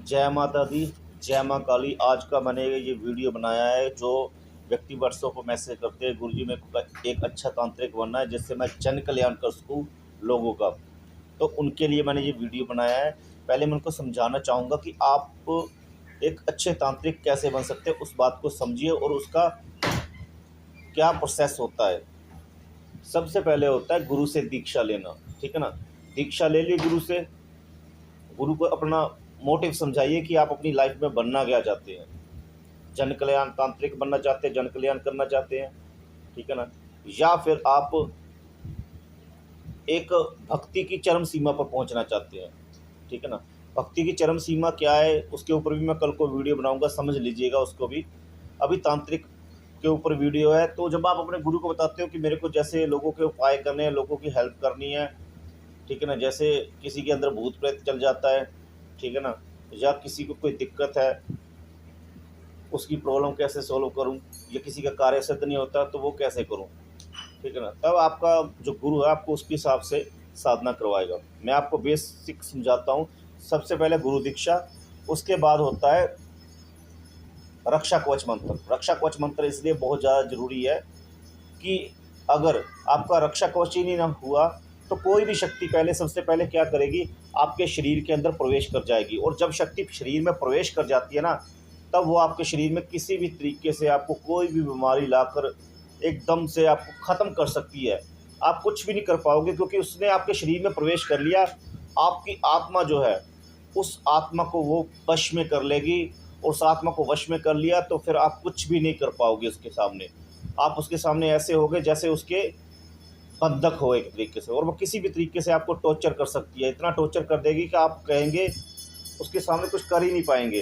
जय माता दी, जय माँ काली। आज का मैंने ये वीडियो बनाया है जो व्यक्ति व्हाट्सएप पर मैसेज करते हैं, गुरुजी मेरे को एक अच्छा तांत्रिक बनना है जिससे मैं जन कल्याण कर सकूँ लोगों का। तो उनके लिए मैंने ये वीडियो बनाया है। पहले मैं उनको समझाना चाहूँगा कि आप एक अच्छे तांत्रिक कैसे बन सकते हैं, उस बात को समझिए और उसका क्या प्रोसेस होता है। सबसे पहले होता है गुरु से दीक्षा लेना, ठीक है ना। दीक्षा ले ली गुरु से। गुरु को अपना मोटिव समझाइए कि आप अपनी लाइफ में बनना क्या चाहते हैं। जन कल्याण तांत्रिक बनना चाहते हैं, जन कल्याण करना चाहते हैं, ठीक है ना। या फिर आप एक भक्ति की चरम सीमा पर पहुंचना चाहते हैं, ठीक है ना। भक्ति की चरम सीमा क्या है उसके ऊपर भी मैं कल को वीडियो बनाऊंगा, समझ लीजिएगा उसको भी। अभी तांत्रिक के ऊपर वीडियो है। तो जब आप अपने गुरु को बताते हो कि मेरे को जैसे लोगों के उपाय करने हैं, लोगों की हेल्प करनी है, ठीक है ना। जैसे किसी के अंदर भूत प्रेत चल जाता है, ठीक है ना, या किसी को कोई दिक्कत है, उसकी प्रॉब्लम कैसे सॉल्व करूं, या किसी का कार्य सिद्ध नहीं होता तो वो कैसे करूं, ठीक है ना। तब आपका जो गुरु है आपको उसके हिसाब से साधना करवाएगा। मैं आपको बेसिक समझाता हूँ। सबसे पहले गुरु दीक्षा, उसके बाद होता है रक्षा कवच मंत्र। रक्षा कवच मंत्र इसलिए बहुत ज़्यादा ज़रूरी है कि अगर आपका रक्षा कवच ही नहीं ना हुआ तो कोई भी शक्ति पहले सबसे पहले क्या करेगी, आपके शरीर के अंदर प्रवेश कर जाएगी। और जब शक्ति शरीर में प्रवेश कर जाती है ना, तब वो आपके शरीर में किसी भी तरीके से आपको कोई भी बीमारी लाकर एकदम से आपको ख़त्म कर सकती है। आप कुछ भी नहीं कर पाओगे क्योंकि उसने आपके शरीर में प्रवेश कर लिया। आपकी आत्मा जो है उस आत्मा को वो वश में कर लेगी। उस आत्मा को वश में कर लिया तो फिर आप कुछ भी नहीं कर पाओगे उसके सामने। आप उसके सामने ऐसे होगे जैसे उसके बंधक हो एक तरीके से, और वो किसी भी तरीके से आपको टॉर्चर कर सकती है। इतना टॉर्चर कर देगी कि आप कहेंगे उसके सामने कुछ कर ही नहीं पाएंगे।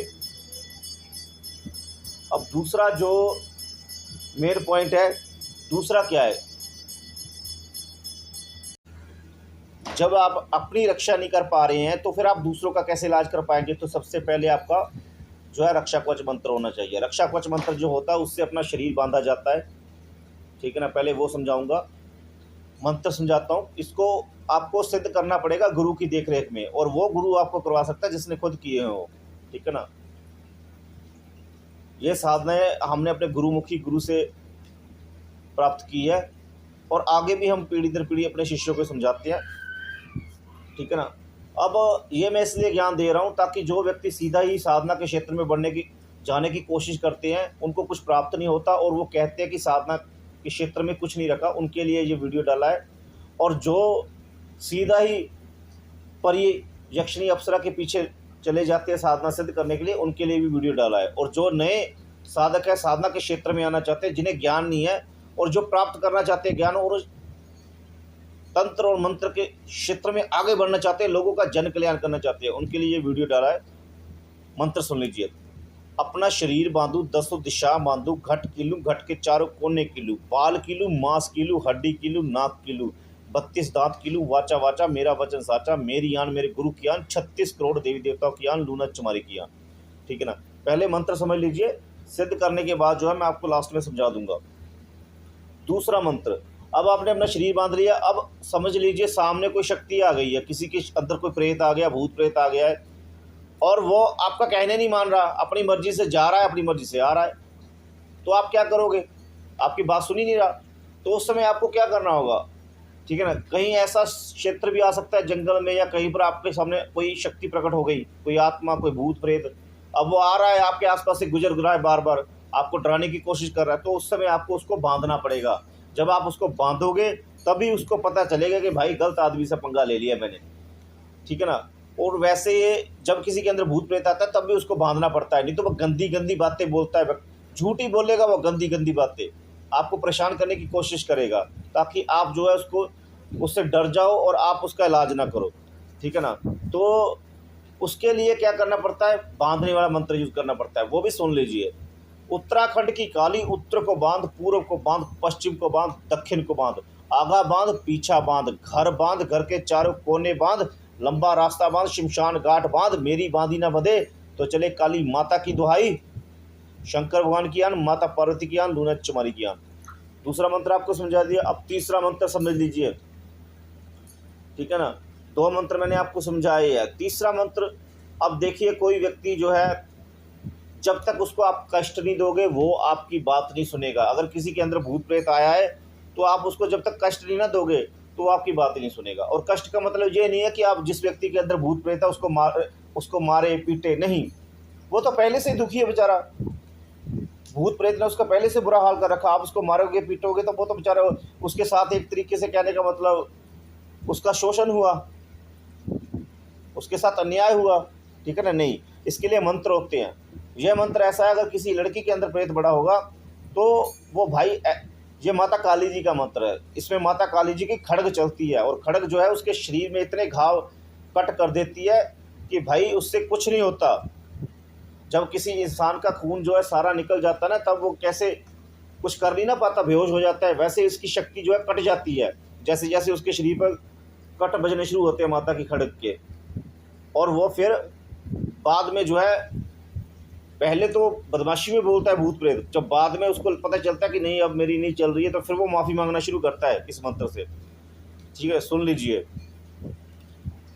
अब दूसरा जो मेन पॉइंट है, दूसरा क्या है, जब आप अपनी रक्षा नहीं कर पा रहे हैं तो फिर आप दूसरों का कैसे इलाज कर पाएंगे। तो सबसे पहले आपका जो है रक्षा कवच मंत्र होना चाहिए। रक्षा कवच मंत्र जो होता है उससे अपना शरीर बांधा जाता है, ठीक है ना। पहले वो समझाऊंगा, मंत्र समझाता हूँ। इसको आपको सिद्ध करना पड़ेगा गुरु की देख रेख में, और वो गुरु आपको करवा सकता है जिसने खुद किए हो, ठीक है ना। ये साधनाएं हमने अपने गुरुमुखी गुरु से प्राप्त की है और आगे भी हम पीढ़ी दर पीढ़ी अपने शिष्यों को समझाते हैं, ठीक है ना। अब ये मैं इसलिए ज्ञान दे रहा हूँ ताकि जो व्यक्ति सीधा ही साधना के क्षेत्र में जाने की कोशिश करते हैं, उनको कुछ प्राप्त नहीं होता और वो कहते हैं कि साधना के क्षेत्र में कुछ नहीं रखा, उनके लिए ये वीडियो डाला है। और जो सीधा ही यक्षिणी अप्सरा के पीछे चले जाते हैं साधना सिद्ध करने के लिए, उनके लिए भी वीडियो डाला है। और जो नए साधक है, साधना के क्षेत्र में आना चाहते हैं, जिन्हें ज्ञान नहीं है और जो प्राप्त करना चाहते हैं ज्ञान, और तंत्र और मंत्र के क्षेत्र में आगे बढ़ना चाहते हैं, लोगों का जन कल्याण करना चाहते हैं, उनके लिए ये वीडियो डाला है। मंत्र सुन लीजिए। अपना शरीर बांधू, दसों दिशा बांधू, घट कीलू, घट के चारों कोने कीलू, बाल कीलू, मांस कीलू, हड्डी कीलू, नाक कीलू, 32 दांत कीलू, वाचा वाचा मेरा वचन साचा, मेरी आन मेरे गुरु की आन, 36 करोड़ देवी देवताओं की आन, लूना चमारी की आन, ठीक है ना। पहले मंत्र समझ लीजिए, सिद्ध करने के बाद जो है मैं आपको लास्ट में समझा दूंगा। दूसरा मंत्र, अब आपने अपना शरीर बांध लिया। अब समझ लीजिए सामने कोई शक्ति आ गई है, किसी के अंदर कोई प्रेत आ गया, भूत प्रेत आ गया है, और वो आपका कहने नहीं मान रहा, अपनी मर्जी से जा रहा है, अपनी मर्जी से आ रहा है। तो आप क्या करोगे, आपकी बात सुन ही नहीं रहा। तो उस समय आपको क्या करना होगा, ठीक है ना। कहीं ऐसा क्षेत्र भी आ सकता है जंगल में, या कहीं पर आपके सामने कोई शक्ति प्रकट हो गई, कोई आत्मा, कोई भूत प्रेत, अब वो आ रहा है आपके आसपास से गुजर रहा है, बार बार आपको डराने की कोशिश कर रहा है। तो उस समय आपको उसको बांधना पड़ेगा। जब आप उसको बांधोगे तभी उसको पता चलेगा कि भाई गलत आदमी से पंगा ले लिया मैंने, ठीक है ना। और वैसे जब किसी के अंदर भूत प्रेत आता है तब भी उसको बांधना पड़ता है, नहीं तो वो गंदी गंदी बातें बोलता है, झूठी बोलेगा, वो गंदी गंदी बातें आपको परेशान करने की कोशिश करेगा, ताकि आप जो है उससे डर जाओ और आप उसका इलाज ना करो, ठीक है ना। तो उसके लिए क्या करना पड़ता है, बांधने वाला मंत्र यूज करना पड़ता है, वो भी सुन लीजिए। उत्तराखंड की काली, उत्तर को बांध, पूर्व को बांध, पश्चिम को बांध, दक्षिण को बांध, आगा बांध, पीछा बांध, घर बांध, घर के चारों कोने बांध, लंबा रास्ता बांध, शमशान घाट बांध, मेरी बांधी ना बंधे तो चले काली माता की दुहाई, शंकर भगवान की आन, माता पार्वती की आन, लूना चमारी की आन। दूसरा मंत्र आपको समझा दिया। अब तीसरा मंत्र समझ लीजिए, ठीक है ना। दो मंत्र मैंने आपको समझाए हैं। तीसरा मंत्र अब देखिए, कोई व्यक्ति जो है, जब तक उसको आप कष्ट नहीं दोगे वो आपकी बात नहीं सुनेगा। अगर किसी के अंदर भूत प्रेत आया है तो आप उसको जब तक कष्ट नहीं ना दोगे तो वो आपकी बात ही नहीं सुनेगा। और कष्ट का मतलब ये नहीं है कि आप जिस व्यक्ति के अंदर भूत प्रेत है उसको मारे पीटे, नहीं। वो तो पहले से ही दुखी है बेचारा, भूत प्रेत ने उसका पहले से बुरा हाल कर रखा। आप उसको मारोगे पीटोगे तो वो तो बेचारा, उसके साथ एक तरीके से कहने का मतलब उसका शोषण हुआ, उसके साथ अन्याय हुआ, ठीक है ना। नहीं, इसके लिए मंत्र होते हैं। यह मंत्र ऐसा है, अगर किसी लड़की के अंदर प्रेत बड़ा होगा तो वो भाई, ये माता काली जी का मंत्र है। इसमें माता काली जी की खड़ग चलती है और खड़ग जो है उसके शरीर में इतने घाव कट कर देती है कि भाई उससे कुछ नहीं होता। जब किसी इंसान का खून जो है सारा निकल जाता है ना, तब वो कैसे कुछ कर नहीं ना पाता, बेहोश हो जाता है, वैसे इसकी शक्ति जो है कट जाती है। जैसे जैसे उसके शरीर पर कट बजने शुरू होते हैं माता की खड़ग के, और वो फिर बाद में जो है, पहले तो बदमाशी में बोलता है भूत प्रेत, जब बाद में उसको पता चलता है कि नहीं अब मेरी नहीं चल रही है, तो फिर वो माफ़ी मांगना शुरू करता है इस मंत्र से। ठीक है, सुन लीजिए।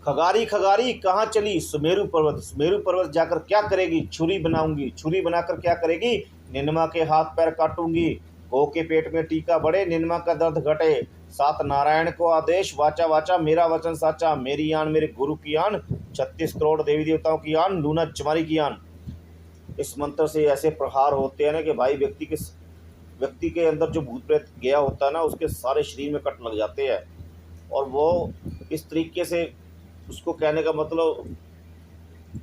खगारी खगारी कहाँ चली सुमेरु पर्वत, सुमेरु पर्वत जाकर क्या करेगी, छुरी बनाऊंगी, छुरी बनाकर क्या करेगी, निनमा के हाथ पैर काटूंगी, गौ के पेट में टीका बढ़े, निनमा का दर्द घटे, सात नारायण को आदेश, वाचा वाचा मेरा वचन साचा, मेरी आन मेरे गुरु की आन, 36 करोड़ देवी देवताओं की आन, लूना चमारी की आन। इस मंत्र से ऐसे प्रहार होते हैं ना कि भाई व्यक्ति के अंदर जो भूत प्रेत गया होता है ना, उसके सारे शरीर में कट लग जाते हैं। और वो इस तरीके से, उसको कहने का मतलब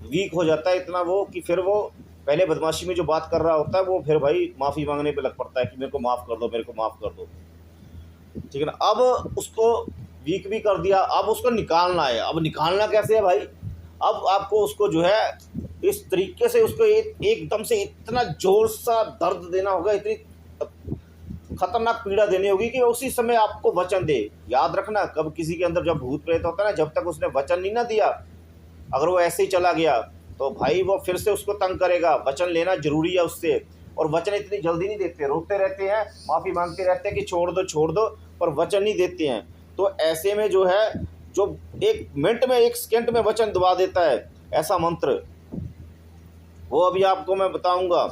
वीक हो जाता है इतना वो, कि फिर वो पहले बदमाशी में जो बात कर रहा होता है वो फिर भाई माफ़ी मांगने पे लग पड़ता है कि मेरे को माफ़ कर दो, मेरे को माफ़ कर दो। ठीक है ना। अब उसको वीक भी कर दिया, अब उसको निकालना है। अब निकालना कैसे है भाई, अब आपको उसको जो है इस तरीके से उसको एकदम से इतना जोर सा दर्द देना होगा, इतनी खतरनाक पीड़ा देनी होगी कि उसी समय आपको वचन दे। याद रखना, कब किसी के अंदर जब भूत प्रेत होता है ना, जब तक उसने वचन नहीं ना दिया, अगर वो ऐसे ही चला गया तो भाई वो फिर से उसको तंग करेगा। वचन लेना जरूरी है उससे, और वचन इतनी जल्दी नहीं देते, रोते रहते हैं, माफ़ी मांगते रहते हैं कि छोड़ दो, पर वचन नहीं देते हैं। तो ऐसे में जो है, जो 1 मिनट में 1 सेकंड में वचन दबा देता है ऐसा मंत्र, वो अभी आपको मैं बताऊंगा।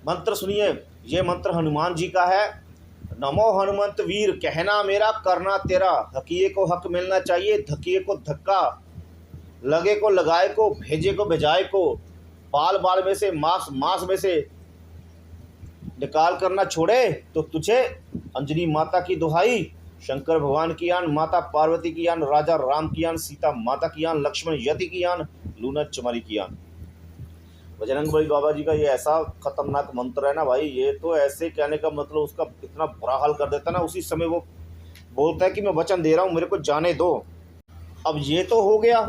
मंत्र सुनिए, ये मंत्र हनुमान जी का है। नमो हनुमंत वीर, कहना मेरा करना तेरा, हकीये को हक मिलना चाहिए, धकिये को धक्का, लगे को लगाए को, भेजे को भेजाए को, बाल बाल में से मांस मांस में से निकाल करना छोड़े तो तुझे, अंजनी माता की दुहाई, शंकर भगवान की आन, माता पार्वती की आन, राजा राम की आन, सीता माता की आन, लक्ष्मण यति की आन, लूना चमारी की आन। बजरंगबली बाबा जी का ये ऐसा खतरनाक मंत्र है ना भाई, ये तो ऐसे कहने का मतलब उसका इतना बुरा हाल कर देता है ना, उसी समय वो बोलता है कि मैं वचन दे रहा हूँ, मेरे को जाने दो। अब ये तो हो गया,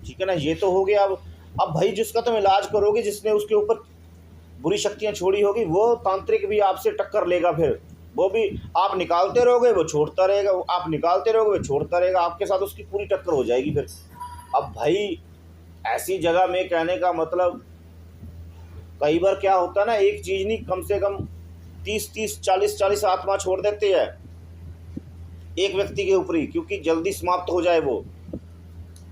ठीक है ना, ये तो हो गया। अब भाई जिसका तुम इलाज करोगे, जिसने उसके ऊपर बुरी शक्तियाँ छोड़ी होगी, वो तांत्रिक भी आपसे टक्कर लेगा। फिर वो भी, आप निकालते रहोगे वो छोड़ता रहेगा, आप निकालते रहोगे वो छोड़ता रहेगा, आपके साथ उसकी पूरी टक्कर हो जाएगी फिर। अब भाई ऐसी जगह में कहने का मतलब, कई बार क्या होता है ना, एक चीज़ नहीं, कम से कम 30 40 आत्मा छोड़ देते हैं एक व्यक्ति के ऊपर ही, क्योंकि जल्दी समाप्त हो जाए वो।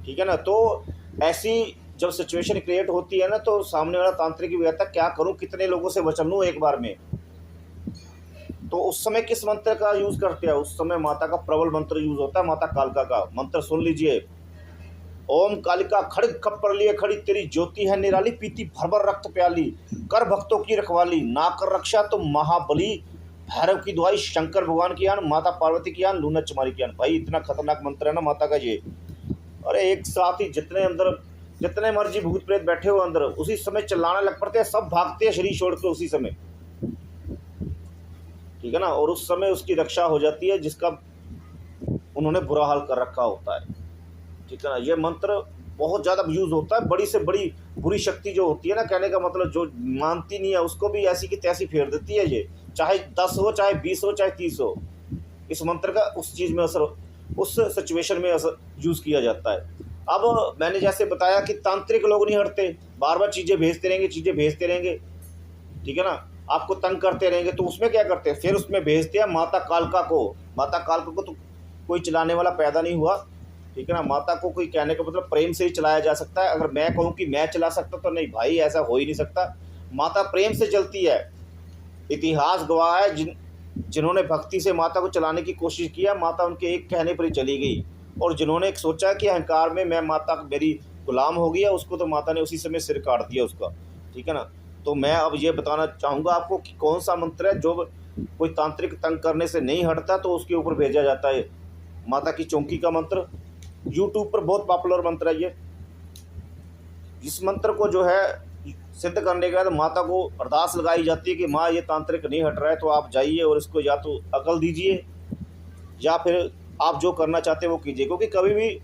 ठीक है ना। तो ऐसी जब सिचुएशन क्रिएट होती है ना, तो सामने वाला तांत्रिक भी कहता है क्या करूं, कितने लोगों से वचन लूं एक बार में। तो उस समय किस मंत्र का यूज़ करते हैं, उस समय माता का प्रबल मंत्र यूज़ होता है, माता कालिका का मंत्र सुन लीजिए। ओम कालिका खड़ग खप्पर लिए खड़ी, तेरी ज्योति है निराली, पीती भर भर रक्त प्याली, कर भक्तों की रखवाली, ना कर रक्षा तो महाबली, भैरव की दुआई, शंकर भगवान की आन, माता पार्वती की आन, लूना चमारी की आन। भाई इतना खतरनाक मंत्र है ना माता का ये। अरे एक साथ ही जितने मर्जी भूत प्रेत बैठे हो अंदर, उसी समय चिल्लाने लग पड़ते हैं, सब भागते हैं शरीर छोड़ के उसी समय। ठीक है ना। और उस समय उसकी रक्षा हो जाती है जिसका उन्होंने बुरा हाल कर रखा होता है। ठीक है ना। ये मंत्र बहुत ज़्यादा यूज़ होता है। बड़ी से बड़ी बुरी शक्ति जो होती है ना, कहने का मतलब जो मानती नहीं है उसको भी ऐसी की तैसी फेर देती है ये, चाहे 10 हो, चाहे 20 हो, चाहे 30 हो। इस मंत्र का उस चीज़ में असर, उस सिचुएशन में असर यूज़ किया जाता है। अब मैंने जैसे बताया कि तांत्रिक लोग नहीं हटते, बार बार चीज़ें भेजते रहेंगे, ठीक है ना, आपको तंग करते रहेंगे। तो उसमें क्या करते हैं, फिर उसमें भेजते हैं माता कालिका को। माता कालिका को तो कोई चलाने वाला पैदा नहीं हुआ, ठीक है ना। माता को कोई कहने का मतलब प्रेम से ही चलाया जा सकता है। अगर मैं कहूँ कि मैं चला सकता तो नहीं भाई, ऐसा हो ही नहीं सकता। माता प्रेम से चलती है। इतिहास गवाह है, जिन्होंने भक्ति से माता को चलाने की कोशिश किया, माता उनके एक कहने पर ही चली गई। और जिन्होंने एक सोचा कि अहंकार में मैं माता मेरी गुलाम हो गया, उसको तो माता ने उसी समय सिर काट दिया उसका, ठीक है ना। तो मैं अब ये बताना चाहूँगा आपको कि कौन सा मंत्र है जो कोई तांत्रिक तंग करने से नहीं हटता तो उसके ऊपर भेजा जाता है। माता की चौकी का मंत्र यूट्यूब पर बहुत पॉपुलर मंत्र है ये। इस मंत्र को जो है सिद्ध करने के बाद माता को अरदास लगाई जाती है कि माँ ये तांत्रिक नहीं हट रहा है, तो आप जाइए और इसको या तो अकल दीजिए या फिर आप जो करना चाहते हैं वो कीजिए। क्योंकि कभी भी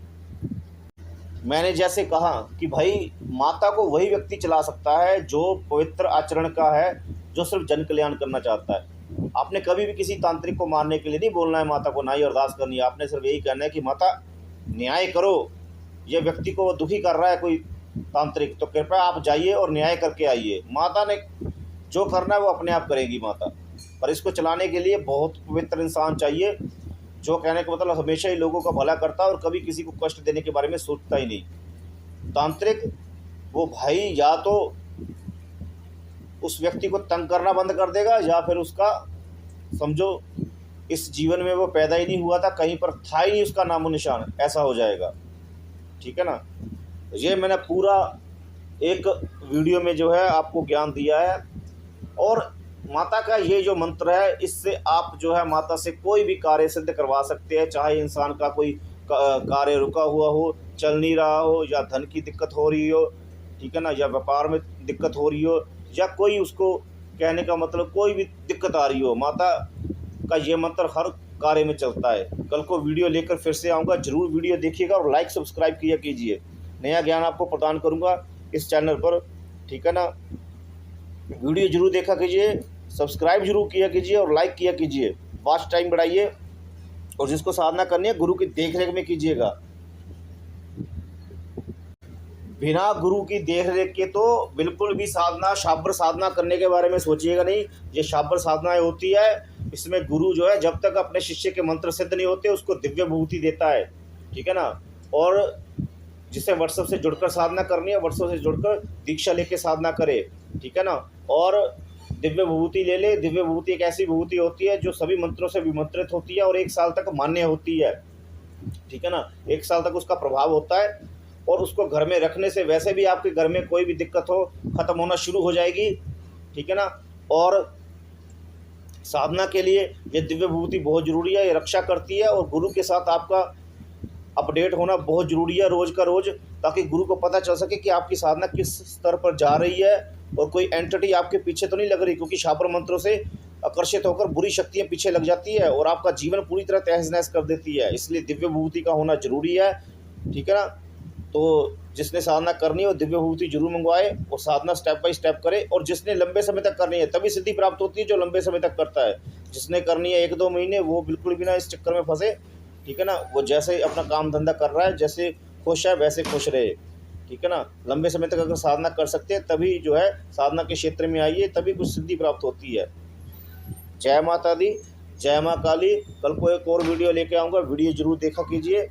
मैंने जैसे कहा कि भाई माता को वही व्यक्ति चला सकता है जो पवित्र आचरण का है, जो सिर्फ जन कल्याण करना चाहता है। आपने कभी भी किसी तांत्रिक को मारने के लिए नहीं बोलना है माता को, ना ही अरदास करनी है। आपने सिर्फ यही कहना है कि माता न्याय करो, ये व्यक्ति को दुखी कर रहा है कोई तांत्रिक, तो कृपया आप जाइए और न्याय करके आइए। माता ने जो करना है वो अपने आप करेगी माता। पर इसको चलाने के लिए बहुत पवित्र इंसान चाहिए, जो कहने का मतलब हमेशा ही लोगों का भला करता है और कभी किसी को कष्ट देने के बारे में सोचता ही नहीं। तांत्रिक वो भाई या तो उस व्यक्ति को तंग करना बंद कर देगा या फिर उसका समझो इस जीवन में वो पैदा ही नहीं हुआ था, कहीं पर था ही नहीं उसका नामो निशान, ऐसा हो जाएगा, ठीक है ना। ये मैंने पूरा एक वीडियो में जो है आपको ज्ञान दिया है। और माता का ये जो मंत्र है, इससे आप जो है माता से कोई भी कार्य सिद्ध करवा सकते हैं। चाहे इंसान का कोई कार्य रुका हुआ हो, चल नहीं रहा हो, या धन की दिक्कत हो रही हो, ठीक है ना, या व्यापार में दिक्कत हो रही हो, या कोई उसको कहने का मतलब कोई भी दिक्कत आ रही हो, माता का ये मंत्र हर कार्य में चलता है। कल को वीडियो लेकर फिर से आऊँगा, ज़रूर वीडियो देखिएगा और लाइक सब्सक्राइब किया कीजिए। नया ज्ञान आपको प्रदान करूँगा इस चैनल पर, ठीक है ना। वीडियो जरूर देखा कीजिए, सब्सक्राइब जरूर किया कीजिए और लाइक किया कीजिए। वॉच टाइम बढ़ाइए और जिसको साधना करनी है गुरु की देखरेख में कीजिएगा। बिना गुरु की देखरेख के तो बिल्कुल भी साधना शाब्र साधना करने के बारे में सोचिएगा नहीं। ये शाब्र साधनाएं होती है, इसमें गुरु जो है जब तक अपने शिष्य के मंत्र सिद्ध नहीं होते उसको दिव्य विभूति देता है, ठीक है ना। और जिसे वर्षों से जुड़कर साधना करनी है, वर्षों से जुड़कर दीक्षा लेके साधना करे, ठीक है ना। और दिव्य विभूति ले ले। दिव्य विभूति एक ऐसी विभूति होती है जो सभी मंत्रों से विमंत्रित होती है और 1 साल तक मान्य होती है, ठीक है ना। 1 साल तक उसका प्रभाव होता है और उसको घर में रखने से वैसे भी आपके घर में कोई भी दिक्कत हो ख़त्म होना शुरू हो जाएगी, ठीक है ना। और साधना के लिए ये दिव्य विभूति बहुत ज़रूरी है, ये रक्षा करती है। और गुरु के साथ आपका अपडेट होना बहुत ज़रूरी है रोज़ का रोज़, ताकि गुरु को पता चल सके कि आपकी साधना किस स्तर पर जा रही है और कोई एंटिटी आपके पीछे तो नहीं लग रही। क्योंकि शाब्र मंत्रों से आकर्षित होकर बुरी शक्तियाँ पीछे लग जाती है और आपका जीवन पूरी तरह तहस नहस कर देती है। इसलिए दिव्य विभूति का होना ज़रूरी है, ठीक है ना। तो जिसने साधना करनी है वो दिव्य विभूति जरूर मंगवाए और साधना स्टेप बाय स्टेप करे। और जिसने लंबे समय तक करनी है तभी सिद्धि प्राप्त होती है, जो लंबे समय तक करता है। जिसने करनी है 1-2 महीने, वो बिल्कुल भी ना इस चक्कर में फंसे, ठीक है ना। वो जैसे अपना काम धंधा कर रहा है, जैसे खुश है वैसे खुश रहे, ठीक है ना। लंबे समय तक अगर साधना कर सकते हैं तभी जो है साधना के क्षेत्र में आइए, तभी कुछ सिद्धि प्राप्त होती है। जय माता दी, जय माँ काली। कल को एक और वीडियो लेके आऊँगा, वीडियो जरूर देखा कीजिए।